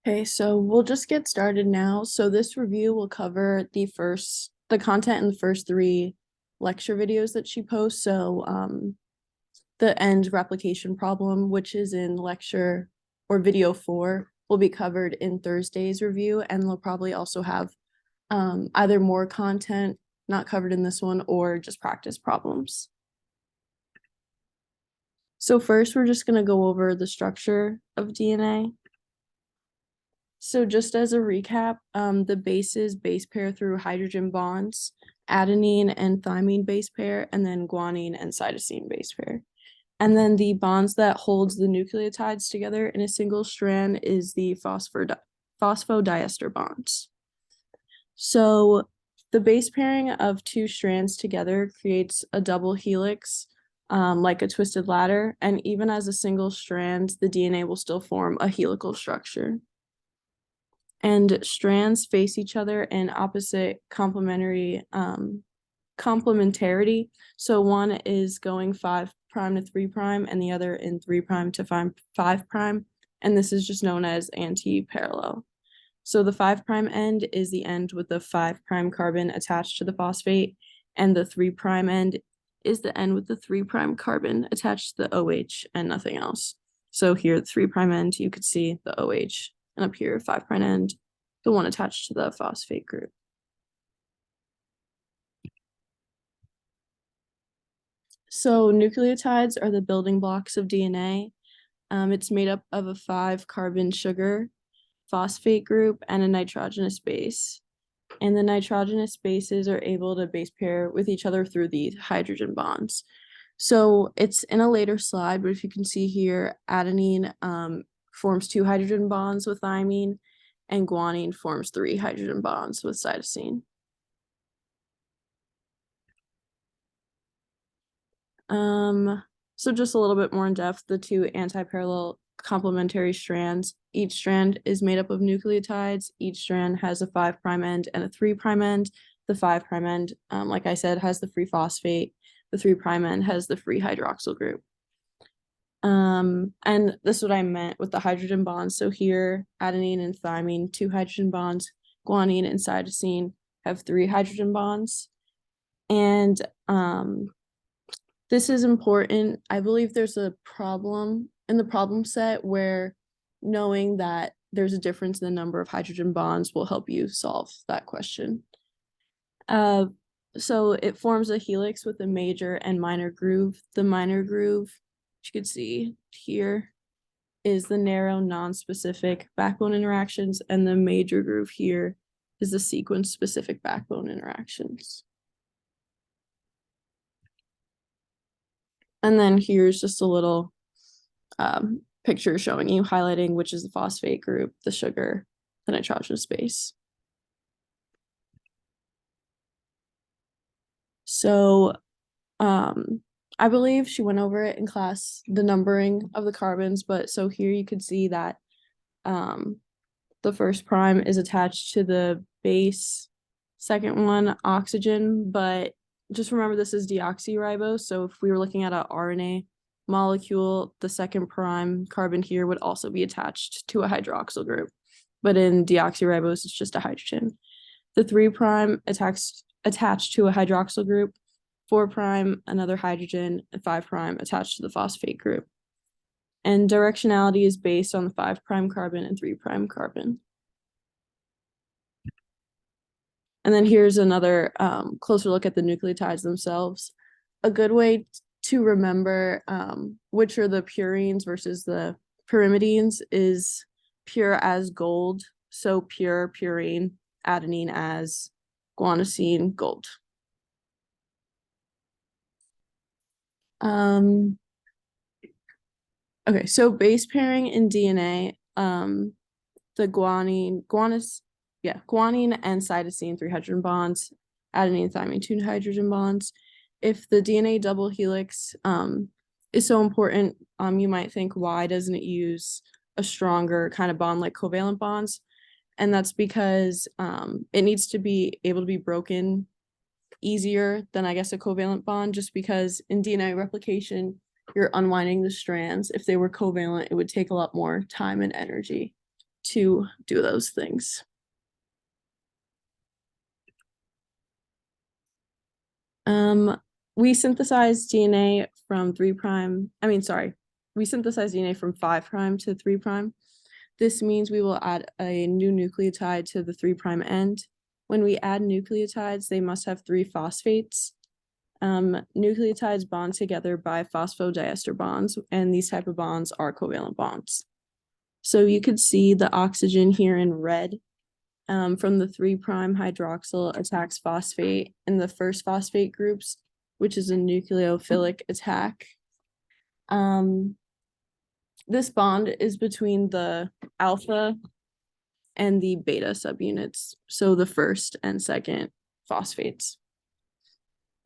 Okay, so we'll just get started now. So this review will cover the content in the first three lecture videos that she posts. So the end replication problem, which is in lecture or video 4, will be covered in Thursday's review, and they'll probably also have either more content not covered in this one or just practice problems. So first, we're just going to go over the structure of DNA. So just as a recap, the bases base pair through hydrogen bonds, adenine and thymine base pair, and then guanine and cytosine base pair. And then the bonds that holds the nucleotides together in a single strand is the phosphodiester bonds. So the base pairing of two strands together creates a double helix, like a twisted ladder, and even as a single strand, the DNA will still form a helical structure. And strands face each in opposite complementarity. So one is going 5' to 3', and the other in 3' to 5', and this is just known as anti-parallel. So the 5' end is the end with the 5' carbon attached to the phosphate, and the 3' end is the end with the 3' carbon attached to the OH and nothing else. So here, the 3' end, you could see the OH, and up here, 5' end, the one attached to the phosphate group. So nucleotides are the building blocks of DNA. It's made up of a 5-carbon sugar, phosphate group, and a nitrogenous base. And the nitrogenous bases are able to base pair with each other through the hydrogen bonds. So it's in a later slide, but if you can see here, adenine forms 2 hydrogen bonds with thymine, and guanine forms 3 hydrogen bonds with cytosine. So just a little bit more in depth, the 2 anti-parallel complementary strands. Each strand is made up of nucleotides. Each strand has a 5' end and a 3' end. The 5' end, like I said, has the free phosphate. The 3' end has the free hydroxyl group. And this is what I meant with the hydrogen bonds. So here, adenine and thymine, 2 hydrogen bonds. Guanine and cytosine have 3 hydrogen bonds. And this is important. I believe there's a problem in the problem set where knowing that there's a difference in the number of hydrogen bonds will help you solve that question. So it forms a helix with a major and minor groove. The minor groove, which you could see here, is the narrow non-specific backbone interactions, and the major groove here is the sequence-specific backbone interactions. And then here's just a little picture showing you, highlighting which is the phosphate group, the sugar, the nitrogenous base. So I believe she went over it in class, the numbering of the carbons, but so here you could see that the first prime is attached to the base, second one, oxygen, but just remember this is deoxyribose. So if we were looking at an RNA molecule, the second prime carbon here would also be attached to a hydroxyl group. But in deoxyribose, it's just a hydrogen. The 3' attached to a hydroxyl group, 4' another hydrogen, and 5' attached to the phosphate group. And directionality is based on the 5' carbon and 3' carbon. And then here's another closer look at the nucleotides themselves. A good way to remember which are the purines versus the pyrimidines is pure as gold. So pure, purine, adenine as guanosine, gold. Okay, so base pairing in DNA, the guanine and cytosine, 3 hydrogen bonds, adenine, thymine, 2 hydrogen bonds. If the DNA double helix is so important, you might think, why doesn't it use a stronger kind of bond like covalent bonds? And that's because it needs to be able to be broken easier than, I guess, a covalent bond, just because in DNA replication, you're unwinding the strands. If they were covalent, it would take a lot more time and energy to do those things. We synthesize DNA from we synthesize DNA from 5' to 3'. This means we will add a new nucleotide to the 3' end. When we add nucleotides, they must have 3 phosphates. Nucleotides bond together by phosphodiester bonds, and these type of bonds are covalent bonds. So you could see the oxygen here in red. From the 3' hydroxyl attacks phosphate in the first phosphate groups, which is a nucleophilic attack. This bond is between the alpha and the beta subunits, so the first and second phosphates.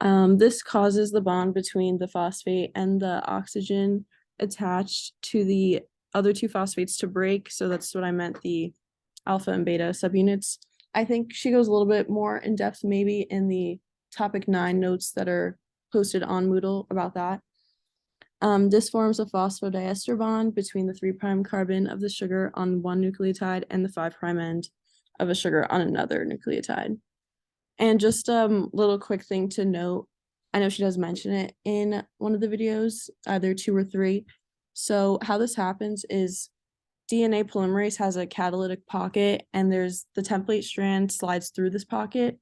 This causes the bond between the phosphate and the oxygen attached to the other 2 phosphates to break, so that's what I meant, the alpha and beta subunits. I think she goes a little bit more in depth maybe in the topic 9 notes that are posted on Moodle about that. This forms a phosphodiester bond between the 3' carbon of the sugar on one nucleotide and the 5' end of a sugar on another nucleotide. And just little quick thing to note, I know she does mention it in one of the videos, either 2 or 3. So how this happens is DNA polymerase has a catalytic pocket, and there's the template strand slides through this pocket,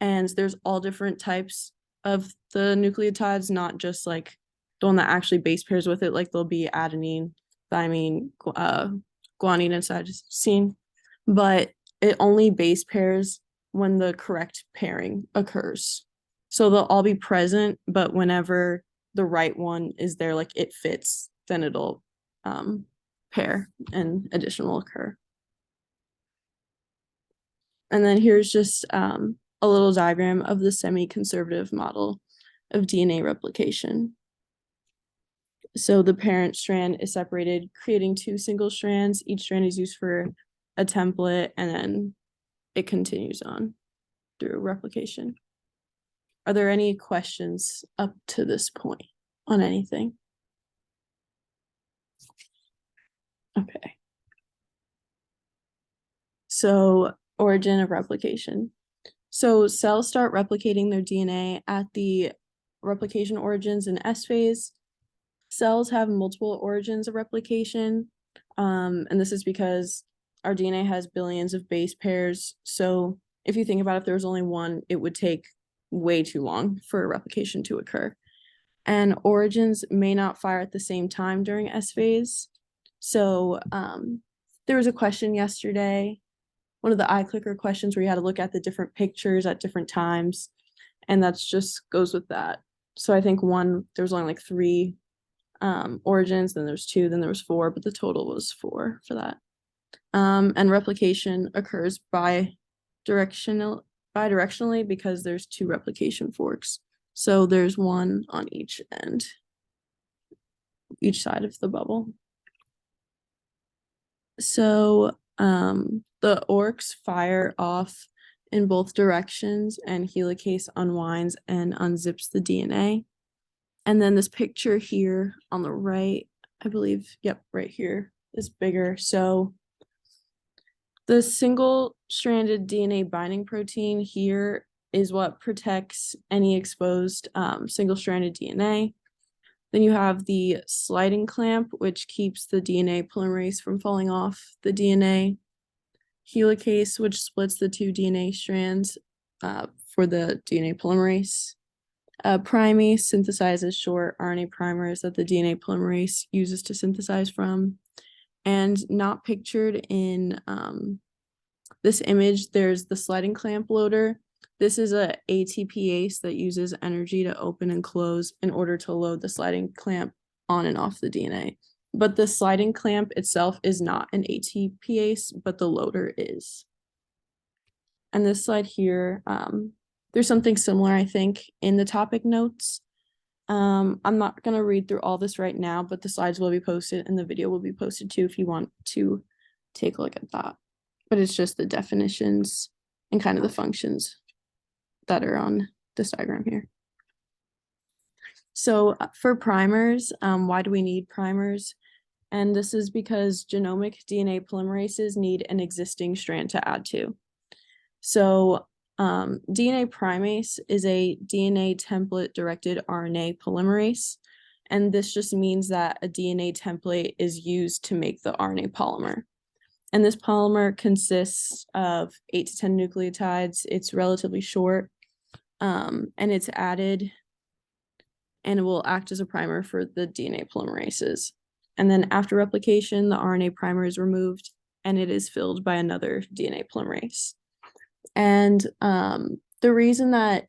and there's all different types of the nucleotides, not just like the one that actually base pairs with it, like there'll be adenine, thymine, guanine, and cytosine, but it only base pairs when the correct pairing occurs. So they'll all be present, but whenever the right one is there, like it fits, then it'll pair and addition will occur. And then here's just a little diagram of the semi-conservative model of DNA replication. So the parent strand is separated, creating 2 single strands. Each strand is used for a template, and then it continues on through replication. Are there any questions up to this point on anything? Okay. So, origin of replication. So cells start replicating their DNA at the replication origins in S phase. Cells have multiple origins of replication, and this is because our DNA has billions of base pairs. So if you think about it, if there was only one, it would take way too long for a replication to occur. And origins may not fire at the same time during S phase. So there was a question yesterday, one of the iClicker questions, where you had to look at the different pictures at different times, and that's just goes with that. So I think there was only like 3 origins, then there's 2, then there was 4, but the total was 4 for that. And replication occurs bidirectionally because there's 2 replication forks. So there's 1 on each end, each side of the bubble. So the ORCs fire off in both directions, and helicase unwinds and unzips the DNA. And then this picture here on the right, I believe, yep, right here is bigger. So the single-stranded DNA binding protein here is what protects any exposed single-stranded DNA. Then you have the sliding clamp, which keeps the DNA polymerase from falling off the DNA. Helicase, which splits the 2 DNA strands for the DNA polymerase. Primase synthesizes short RNA primers that the DNA polymerase uses to synthesize from. And not pictured in this image, there's the sliding clamp loader. This is a ATPase that uses energy to open and close in order to load the sliding clamp on and off the DNA. But the sliding clamp itself is not an ATPase, but the loader is. And this slide here, there's something similar, I think, in the topic notes. I'm not going to read through all this right now, but the slides will be posted and the video will be posted too if you want to take a look at that. But it's just the definitions and kind of the functions that are on this diagram here. So for primers, why do we need primers? And this is because genomic DNA polymerases need an existing strand to add to. So DNA primase is a DNA template-directed RNA polymerase, and this just means that a DNA template is used to make the RNA polymer. And this polymer consists of 8 to 10 nucleotides. It's relatively short, and it's added, and it will act as a primer for the DNA polymerases. And then after replication, the RNA primer is removed, and it is filled by another DNA polymerase. And the reason that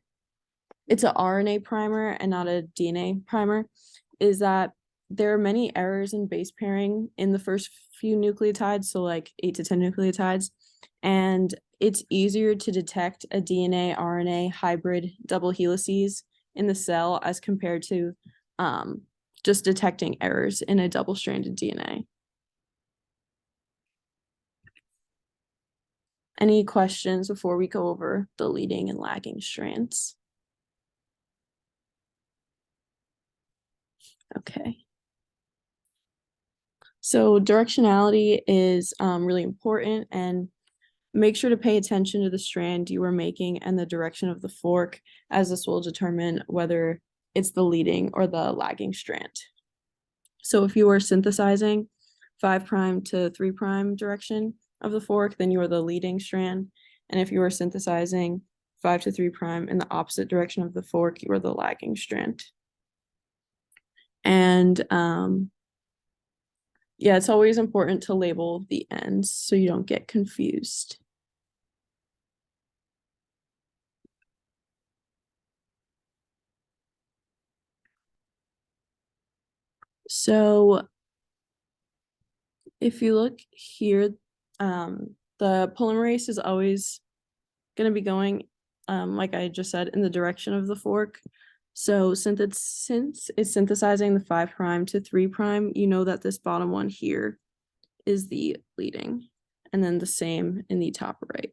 it's an RNA primer and not a DNA primer is that there are many errors in base pairing in the first few nucleotides, so like 8 to 10 nucleotides, and it's easier to detect a DNA RNA hybrid double helices in the cell as compared to just detecting errors in a double-stranded DNA. Any questions before we go over the leading and lagging strands? Okay. So directionality is really important, and make sure to pay attention to the strand you are making and the direction of the fork, as this will determine whether it's the leading or the lagging strand. So if you are synthesizing 5' to 3' direction of the fork, then you are the leading strand. And if you are synthesizing 5 to 3' in the opposite direction of the fork, you are the lagging strand. And yeah, it's always important to label the ends so you don't get confused. So if you look here, the polymerase is always going to be going, like I just said, in the direction of the fork. So since it's synthesizing the 5' to 3', you know that this bottom one here is the leading, and then the same in the top right.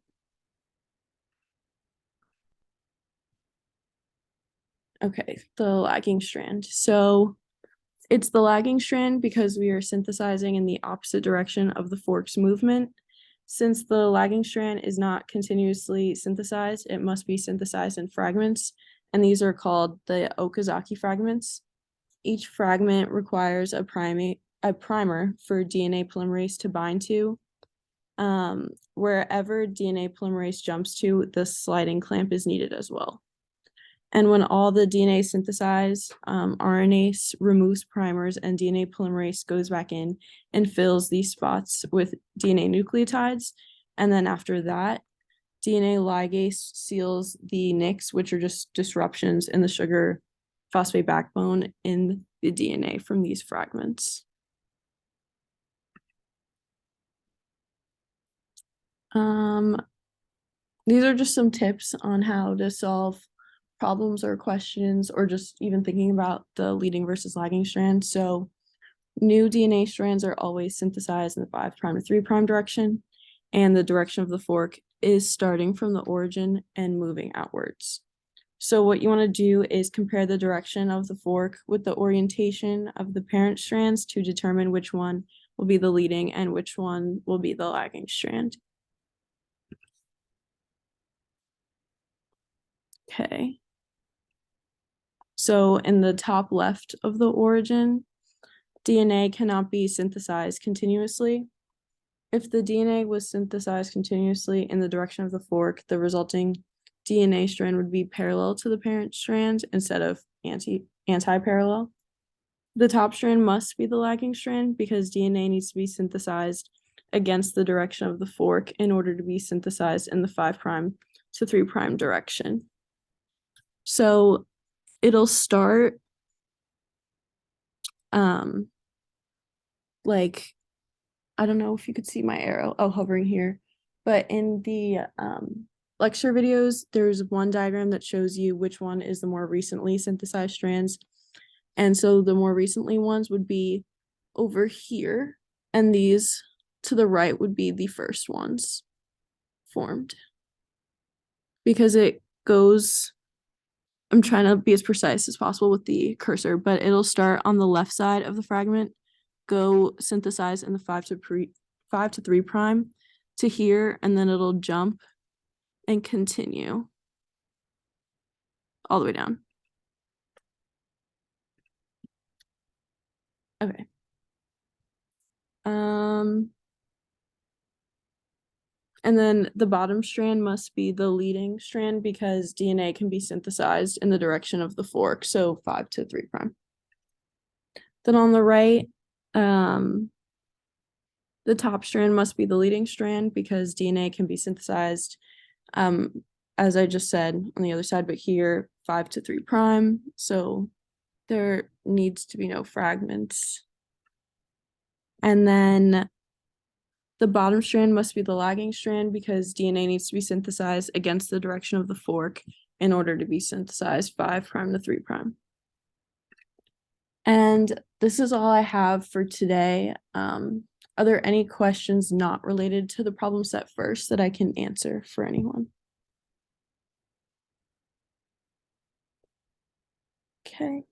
Okay, the lagging strand. So it's the lagging strand because we are synthesizing in the opposite direction of the fork's movement. Since the lagging strand is not continuously synthesized, it must be synthesized in fragments, and these are called the Okazaki fragments. Each fragment requires a primer for DNA polymerase to bind to. Wherever DNA polymerase jumps to, the sliding clamp is needed as well. And when all the DNA is synthesized, RNase removes primers and DNA polymerase goes back in and fills these spots with DNA nucleotides. And then after that, DNA ligase seals the nicks, which are just disruptions in the sugar phosphate backbone in the DNA from these fragments. These are just some tips on how to solve problems or questions, or just even thinking about the leading versus lagging strand. So new DNA strands are always synthesized in the 5' to 3' direction, and the direction of the fork is starting from the origin and moving outwards. So what you want to do is compare the direction of the fork with the orientation of the parent strands to determine which one will be the leading and which one will be the lagging strand. Okay. So in the top left of the origin, DNA cannot be synthesized continuously. If the DNA was synthesized continuously in the direction of the fork, the resulting DNA strand would be parallel to the parent strand instead of anti-parallel. The top strand must be the lagging strand because DNA needs to be synthesized against the direction of the fork in order to be synthesized in the 5' to 3' direction. So it'll start like, I don't know if you could see my arrow, hovering here, but in the lecture videos, there's one diagram that shows you which one is the more recently synthesized strands. And so the more recently ones would be over here, and these to the right would be the first ones formed. Because it goes, I'm trying to be as precise as possible with the cursor, but it'll start on the left side of the fragment, go synthesize in the 5 to 3 prime to here, and then it'll jump and continue all the way down. Okay. And then the bottom strand must be the leading strand because DNA can be synthesized in the direction of the fork, so 5 to 3 prime. Then on the right, the top strand must be the leading strand because DNA can be synthesized, as I just said, on the other side, but here 5 to 3 prime, so there needs to be no fragments. And then the bottom strand must be the lagging strand because DNA needs to be synthesized against the direction of the fork in order to be synthesized 5 prime to 3 prime. And this is all I have for today. Are there any questions not related to the problem set first that I can answer for anyone? Okay.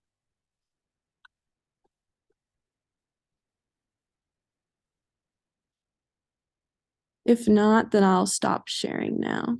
If not, then I'll stop sharing now.